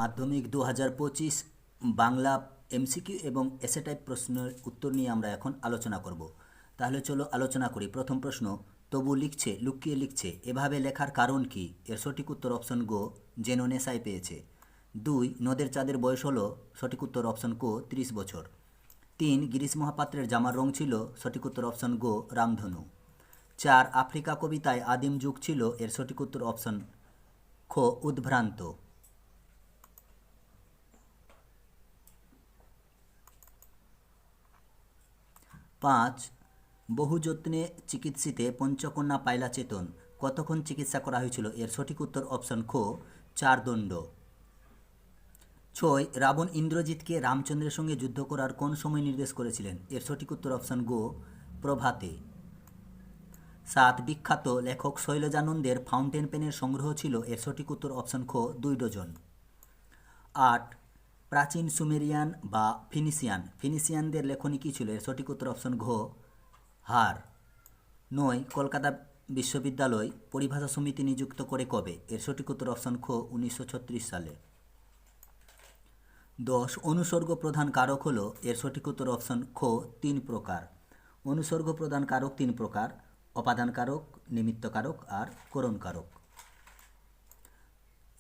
মাধ্যমিক 2025 বাংলা এমসিকিউ এবং SA type প্রশ্নের উত্তর নিয়ে আমরা এখন আলোচনা করব। তাহলে চলো আলোচনা করি। প্রথম প্রশ্ন, তবু লিখছে, লুকিয়ে লিখছে, এভাবে লেখার কারণ কি? এর সঠিক উত্তর অপশন গো, যেন নেশায় পেয়েছে। 2, নদের চাঁদের বয়স হলো, সঠিক উত্তর অপশন কো 30 বছর। 3, গিরিশ মহাপাত্রের জামার রং ছিল, সঠিক উত্তর অপশন গো রামধনু। 4, আফ্রিকা কবিতায় আদিম যুগ ছিল, এর সঠিক উত্তর অপশন খ উদ্ভ্রান্ত। 5, বহু যত্নে চিকিৎসিতে পঞ্চকন্যা পাইলা চেতন, কতক্ষণ চিকিৎসা করা হয়েছিল? এর সঠিক উত্তর অপশন খ 4 দণ্ড। 6, রাবণ ইন্দ্রজিৎকে রামচন্দ্রের সঙ্গে যুদ্ধ করার কোন সময় নির্দেশ করেছিলেন? এর সঠিক উত্তর অপশন গো প্রভাতে। 7, বিখ্যাত লেখক শৈলজানন্দের ফাউন্টেন পেনের সংগ্রহ ছিল, এর সঠিক উত্তর অপশন খ 2 ডজন। 8, প্রাচীন সুমেরিয়ান বা ফিনিশিয়ানদের লেখনী কী ছিল? এর সঠিক উত্তর অপশন ঘ হার। 9, কলকাতা বিশ্ববিদ্যালয় পরিভাষা সমিতি নিযুক্ত করে কবে? এর সঠিক উত্তর অপশন খ 1936 সালে। 10, অনুসর্গ প্রধান কারক হলো, এর সঠিক উত্তর অপশন খ 3 প্রকার। অনুসর্গ প্রধান কারক 3 প্রকার: অপাদান কারক, নিমিত্ত কারক আর করণ কারক।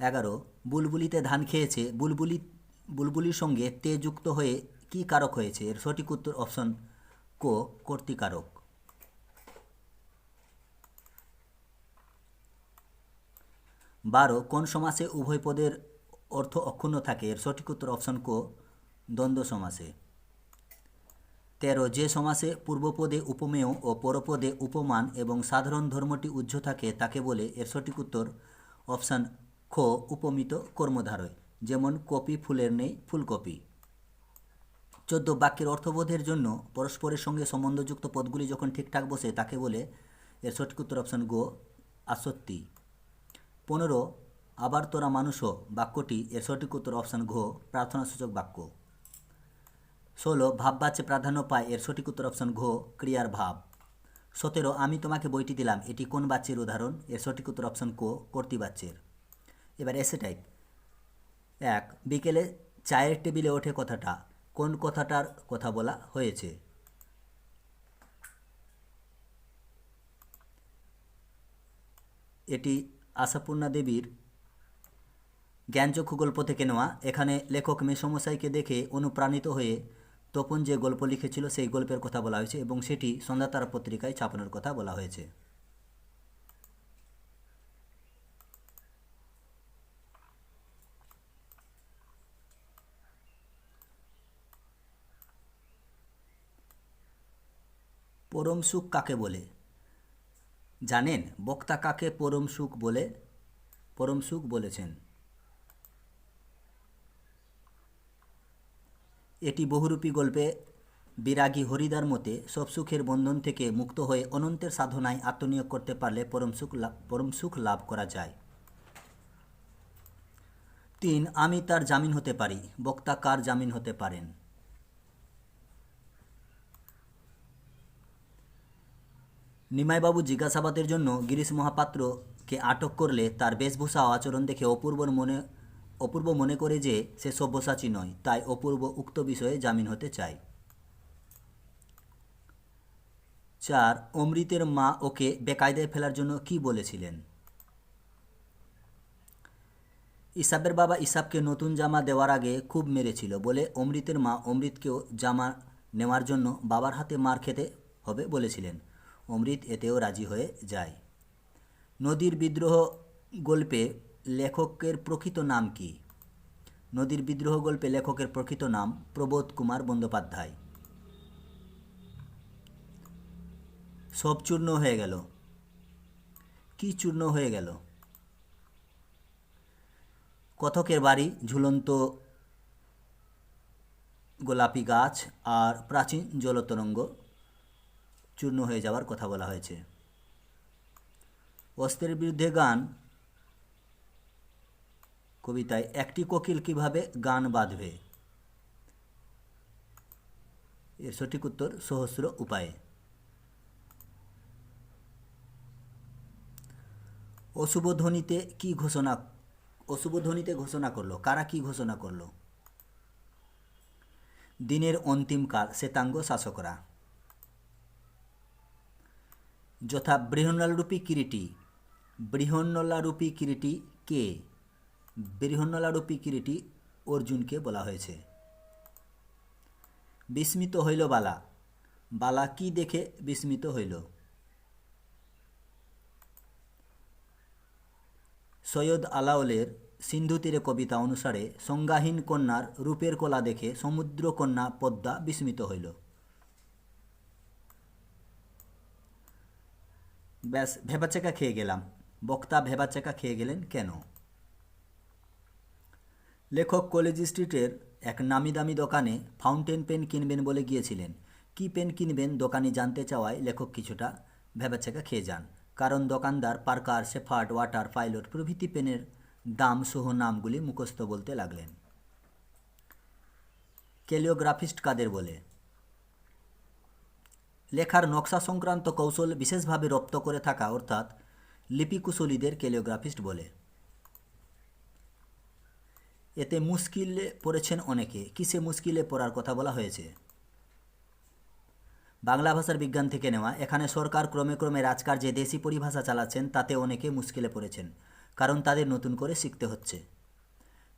11, বুলবুলিতে ধান খেয়েছে, বুলবুলির সঙ্গে তে যুক্ত হয়ে কি কারক হয়েছে? এর সঠিক উত্তর অপশন ক কর্তৃকারক। 12, কোন সমাসে উভয় পদের অর্থ অক্ষুণ্ণ থাকে? এর সঠিক উত্তর অপশন ক দ্বন্দ্ব সমাসে। 13, যে সমাসে পূর্বপদে উপমেয় ও পরপদে উপমান এবং সাধারণ ধর্মটি উজ্জ্ব থাকে তাকে বলে? এর সঠিক উত্তর অপশান খ উপমিত কর্মধারয়, যেমন কপি ফুলের নেই ফুলকপি। 14, বাক্যের অর্থবোধের জন্য পরস্পরের সঙ্গে সম্বন্ধযুক্ত পদগুলি যখন ঠিকঠাক বসে তাকে বলে? এর সঠিক উত্তর অপশান গো আসত্তি। 15, আবার তোরা মানুষ বাক্যটি, এর সঠিক উত্তর অপশান ঘ প্রার্থনাসূচক বাক্য। 16, ভাববাচ্যে প্রাধান্য পায়, এর সঠিক উত্তর অপশান ঘ ক্রিয়ার ভাব। 17, আমি তোমাকে বইটি দিলাম, এটি কোন বাচ্যের উদাহরণ? এর সঠিক উত্তর অপশান ক কর্তৃবাচ্যের। এবার এসে টাইপ। 1, বিকেলে চায়ের টেবিলে ওঠে কথাটা, কোন কথাটার কথা বলা হয়েছে? এটি আশাপূর্ণা দেবীর জ্ঞানচক্ষু গল্প থেকে নেওয়া। এখানে লেখক মেসমশাইকে দেখে অনুপ্রাণিত হয়ে তপন যে গল্প লিখেছিল সেই গল্পের কথা বলা হয়েছে এবং সেটি সন্ধ্যাতারা পত্রিকায় ছাপানোর কথা বলা হয়েছে। পরম সুখ কাকে বলে জানেন? বক্তা কাকে পরম সুখ বলেছেন? এটি বহুরূপী গল্পে বিরাগী হরিদার মতে সব সুখের বন্ধন থেকে মুক্ত হয়ে অনন্তের সাধনায় আত্মনিয়োগ করতে পারলে পরম সুখ লাভ করা যায়। 3, আমি তার জামিন হতে পারি, বক্তা কার জামিন হতে পারেন? নিমাইবাবু জিজ্ঞাসাবাদের জন্য গিরিশ মহাপাত্রকে আটক করলে তার বেশভূষা ও আচরণ দেখে অপূর্ব মনে করে যে সে সব্যসাচী নয়, তাই অপূর্ব উক্ত বিষয়ে জামিন হতে চায়। 4, অমৃতের মা ওকে বেকায়দায় ফেলার জন্য কি বলেছিলেন? ইসাবের বাবা ইসাবকে নতুন জামা দেওয়ার আগে খুব মেরেছিল বলে অমৃতের মা অমৃতকেও জামা নেওয়ার জন্য বাবার হাতে মার খেতে হবে বলেছিলেন। অমৃত এতেও রাজি হয়ে যায়। নদীর বিদ্রোহ গল্পে লেখকের প্রকৃত নাম কি? নদীর বিদ্রোহ গল্পে লেখকের প্রকৃত নাম প্রবোধ কুমার বন্দ্যোপাধ্যায়। সব চূর্ণ হয়ে গেল, কি চূর্ণ হয়ে গেল? কথকের বাড়ি, ঝুলন্ত গোলাপি গাছ আর প্রাচীন জলতরঙ্গ চূর্ণ হয়ে যাওয়ার কথা বলা হয়েছে। অস্ত্রের বিরুদ্ধে গান কবিতায় একটি কোকিল কিভাবে গান বাঁধবে? এর সঠিক উত্তর সহস্র উপায়ে। অশুভ ধ্বনিতে কি ঘোষণা অশুভ ধ্বনিতে ঘোষণা করলো। কারা কি ঘোষণা করলো? দিনের অন্তিম কাল শ্বেতাঙ্গ শাসকরা। যথা বৃহন্নলারূপী কিরীটী। বৃহন্নলারূপী কিরীটী কে? বৃহন্নলারূপী কিরীটী অর্জুনকে বলা হয়েছে। বিস্মিত হইল বালা। বালা কি দেখে বিস্মিত হইল? সৈয়দ আলাওলের সিন্ধু তীরে কবিতা অনুসারে সংজ্ঞাহীন কন্যার রূপের কলা দেখে সমুদ্রকন্যা পদ্মা বিস্মিত হইল। ব্যাস, ভেবাচেকা খেয়ে গেলাম। বক্তা ভেবাচেকা খেয়ে গেলেন কেন? লেখক কলেজ স্ট্রিটের এক নামি দামি দোকানে ফাউন্টেন পেন কিনবেন বলে গিয়েছিলেন। কি পেন কিনবেন দোকানি জানতে চাওয়ায় লেখক কিছুটা ভেবাচেকা খেয়ে যান। কারণ দোকানদার পার্কার, শেফার্ড, ওয়াটার, পাইলট প্রভৃতি পেনের দাম সহ নামগুলি মুখস্থ বলতে লাগলেন। ক্যালিওগ্রাফিস্ট কাদের বলে? লেখার নকশা সংক্রান্ত কৌশল বিশেষভাবে রপ্ত করে থাকা অর্থাৎ লিপিকুশলীদের ক্যালিওগ্রাফিস্ট বলে। এতে মুশকিলে পড়েছেন অনেকে। কিসে মুশকিলে পড়ার কথা বলা হয়েছে? বাংলা ভাষার বিজ্ঞান থেকে নেওয়া। এখানে সরকার ক্রমে ক্রমে রাজকার্যে দেশি পরিভাষা চালাচ্ছেন, তাতে অনেকে মুশকিলে পড়েছেন, কারণ তাদের নতুন করে শিখতে হচ্ছে।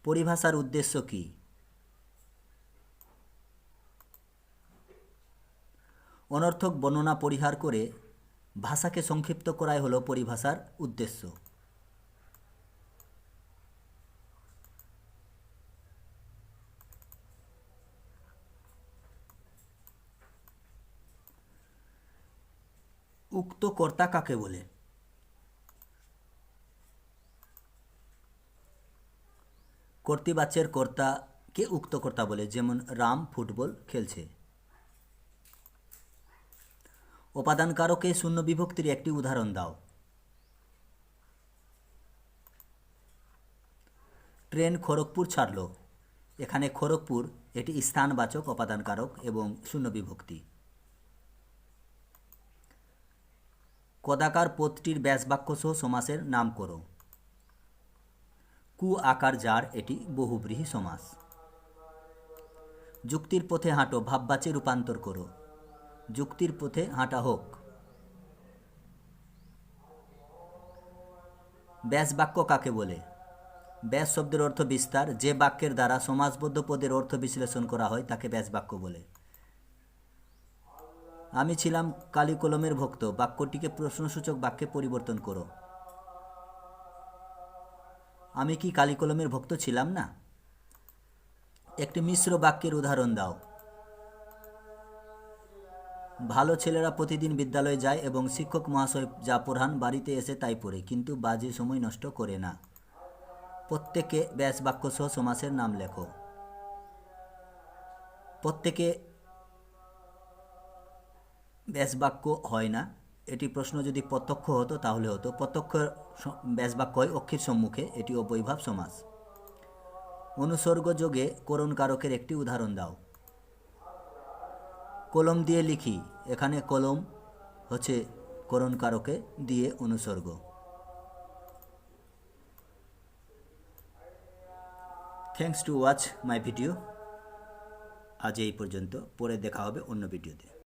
পরিভাষার উদ্দেশ্য কী? অনর্থক বর্ণনা পরিহার করে ভাষাকে সংক্ষিপ্ত করাই হলো পরিভাষার উদ্দেশ্য। উক্ত কর্তা কাকে বলে? কর্তৃবাচ্যের কর্তাকে উক্ত কর্তা বলে। যেমন রাম ফুটবল খেলছে। উপাদান কারকে শূন্য বিভক্তির একটি উদাহরণ দাও। ট্রেন খড়গপুর ছাড়ল। এখানে খড়গপুর এটি স্থানবাচক উপাদান কারক এবং শূন্য বিভক্তি। কদাকার পদটির ব্যাসবাক্য সহ সমাসের নাম করো। কু আকার যার, এটি বহুব্রীহি সমাস। যুক্তির পথে হাঁটো ভাববাচে রূপান্তর করো। যুক্তির পথে হাঁটা হোক। ব্যাস বাক্য কাকে বলে? ব্যাস শব্দের অর্থ বিস্তার। যে বাক্যের দ্বারা সমাসবদ্ধ পদের অর্থ বিশ্লেষণ করা হয় তাকে ব্যাস বাক্য বলে। আমি ছিলাম কালি কলমের ভক্ত বাক্যটিকে প্রশ্নসূচক বাক্যে পরিবর্তন করো। আমি কি কালি কলমের ভক্ত ছিলাম না? একটি মিশ্র বাক্যের উদাহরণ দাও। ভালো ছেলেরা প্রতিদিন বিদ্যালয়ে যায় এবং শিক্ষক মহাশয় যা পড়ান বাড়িতে এসে তাই পড়ে, কিন্তু বাজে সময় নষ্ট করে না। প্রত্যেকে ব্যাস বাক্য সহ সমাসের নাম লেখো। প্রত্যেকে ব্যাস বাক্য হয় না। এটি প্রশ্ন যদি প্রত্যক্ষ হতো তাহলে হতো। প্রত্যক্ষ ব্যাস বাক্য হয় অক্ষীর সম্মুখে, এটি অব্যয়ীভাব সমাস। অনুসর্গ যোগে করণ কারকের একটি উদাহরণ দাও। কলম দিয়ে লিখি। এখানে কলম হচ্ছে করণ কারকে দিয়ে অনুসর্গ। Thanks to watch my video. আজ এই পর্যন্ত। পরে দেখা হবে অন্য ভিডিওতে।